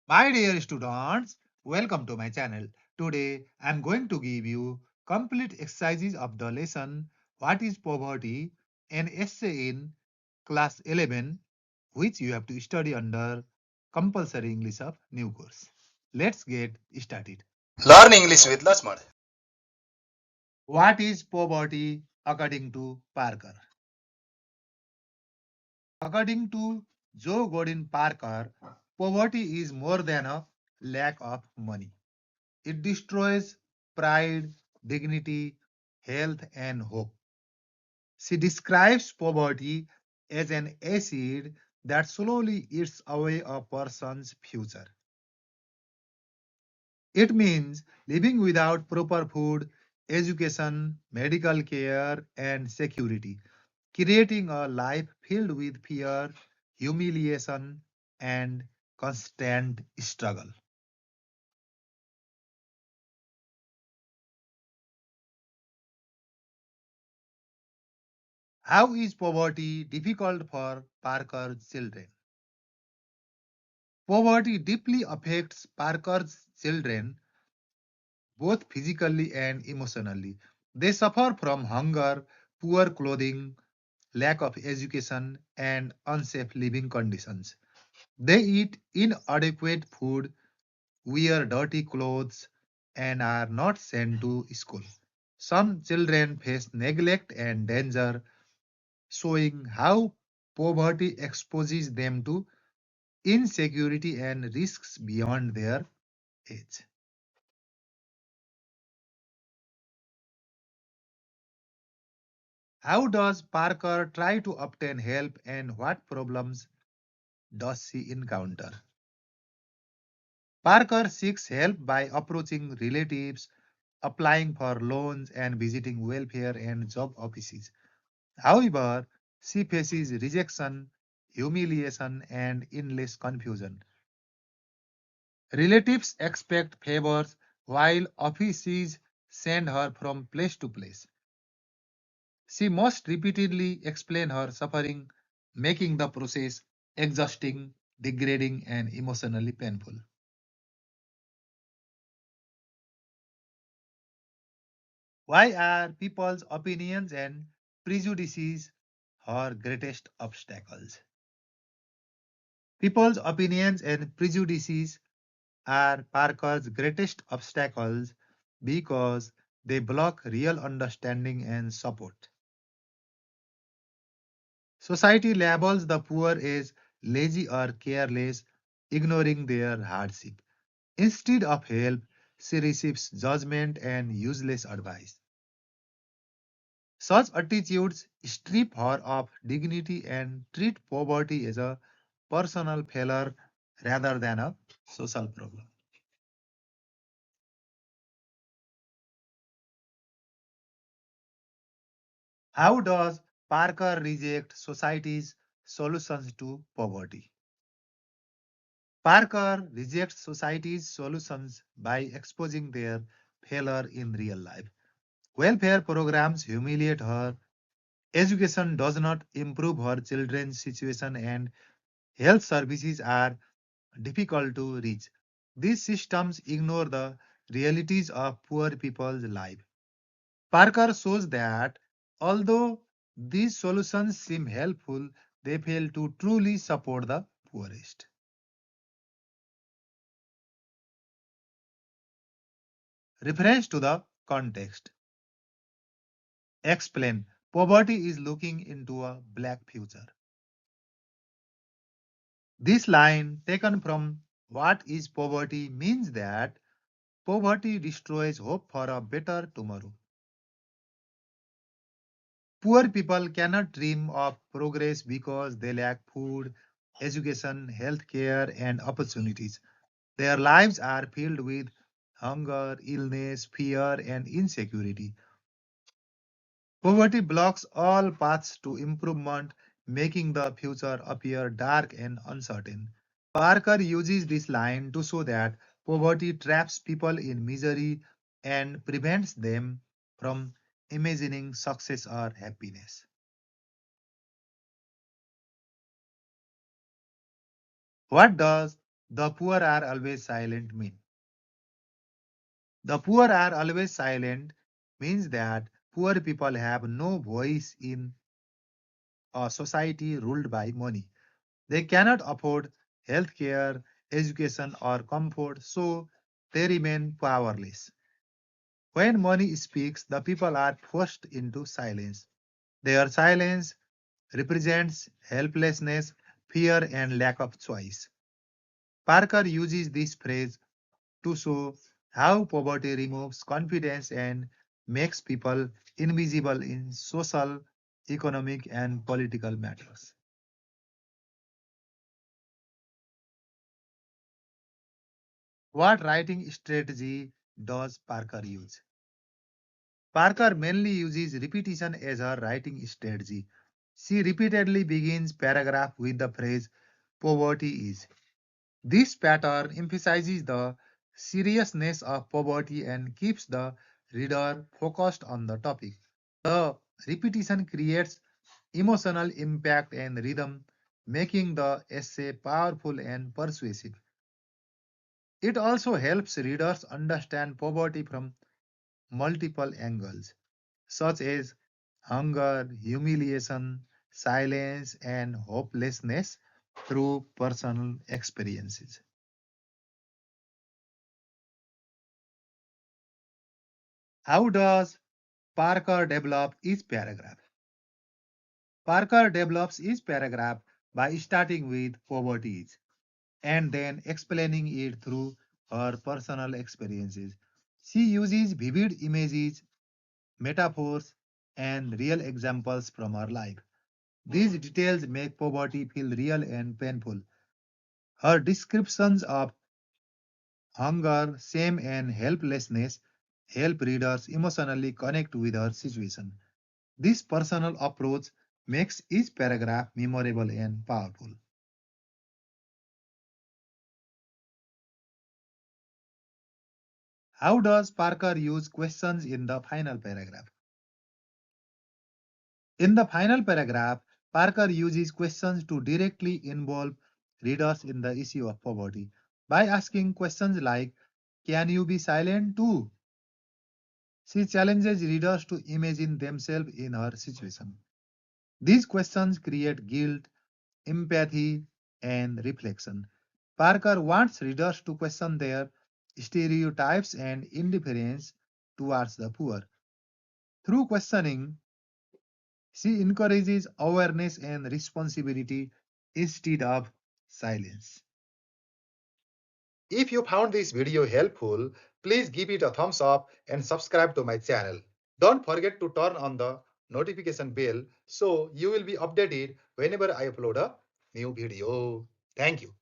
My dear students, welcome to my channel. Today I am going to give you complete exercises of the lesson What is Poverty? An essay in class 11 which you have to study under compulsory English of new course. Let's get started. Learn English with Lakshman. What is poverty according to Parker? According to Joe Gordon Parker, poverty is more than a lack of money. It destroys pride, dignity, health, and hope. She describes poverty as an acid that slowly eats away a person's future. It means living without proper food, education, medical care, and security, creating a life filled with fear, humiliation, and constant struggle. How is poverty difficult for Parker's children? Poverty deeply affects Parker's children both physically and emotionally. They suffer from hunger, poor clothing, lack of education, and unsafe living conditions. They eat inadequate food, wear dirty clothes, and are not sent to school. Some children face neglect and danger, showing how poverty exposes them to insecurity and risks beyond their age. How does Parker try to obtain help and what problems does she encounter? Parker seeks help by approaching relatives, applying for loans, and visiting welfare and job offices. However, she faces rejection, humiliation, and endless confusion. Relatives expect favors while offices send her from place to place. She must repeatedly explain her suffering, making the process exhausting, degrading, and emotionally painful. Why are people's opinions and prejudices her greatest obstacles? People's opinions and prejudices are Parker's greatest obstacles because they block real understanding and support. Society labels the poor as lazy or careless, ignoring their hardship. Instead of help, she receives judgment and useless advice. Such attitudes strip her of dignity and treat poverty as a personal failure rather than a social problem. How does Parker reject society's solutions to poverty? Parker rejects society's solutions by exposing their failure in real life. Welfare programs humiliate her, education does not improve her children's situation, and health services are difficult to reach. These systems ignore the realities of poor people's life. Parker shows that although these solutions seem helpful, they fail to truly support the poorest. Reference to the context. Explain. Poverty is looking into a black future. This line, taken from What is Poverty, means that poverty destroys hope for a better tomorrow. Poor people cannot dream of progress because they lack food, education, healthcare, and opportunities. Their lives are filled with hunger, illness, fear, and insecurity. Poverty blocks all paths to improvement, making the future appear dark and uncertain. Parker uses this line to show that poverty traps people in misery and prevents them from imagining success or happiness. What does The poor are always silent mean. The poor are always silent means that poor people have no voice in a society ruled by money. They cannot afford healthcare, education, or comfort, so they remain powerless. When money speaks, the people are forced into silence. Their silence represents helplessness, fear, and lack of choice. Parker uses this phrase to show how poverty removes confidence and makes people invisible in social, economic, and political matters. What writing strategy does Parker use? Parker mainly uses repetition as her writing strategy. She repeatedly begins paragraph with the phrase poverty is. This pattern emphasizes the seriousness of poverty and keeps the reader focused on the topic. The repetition creates emotional impact and rhythm, making the essay powerful and persuasive. It also helps readers understand poverty from multiple angles, such as hunger, humiliation, silence, and hopelessness through personal experiences. How does Parker develop each paragraph? Parker develops each paragraph by starting with poverty is and then explaining it through her personal experiences. She uses vivid images, metaphors, and real examples from her life. These details make poverty feel real and painful. Her descriptions of hunger, shame, and helplessness help readers emotionally connect with her situation. This personal approach makes each paragraph memorable and powerful. How does Parker use questions in the final paragraph? In the final paragraph, Parker uses questions to directly involve readers in the issue of poverty. By asking questions like, can you be silent too? She challenges readers to imagine themselves in her situation. These questions create guilt, empathy, and reflection. Parker wants readers to question their stereotypes and indifference towards the poor. Through questioning, she encourages awareness and responsibility instead of silence. If you found this video helpful, please give it a thumbs up and subscribe to my channel. Don't forget to turn on the notification bell so you will be updated whenever I upload a new video. Thank you.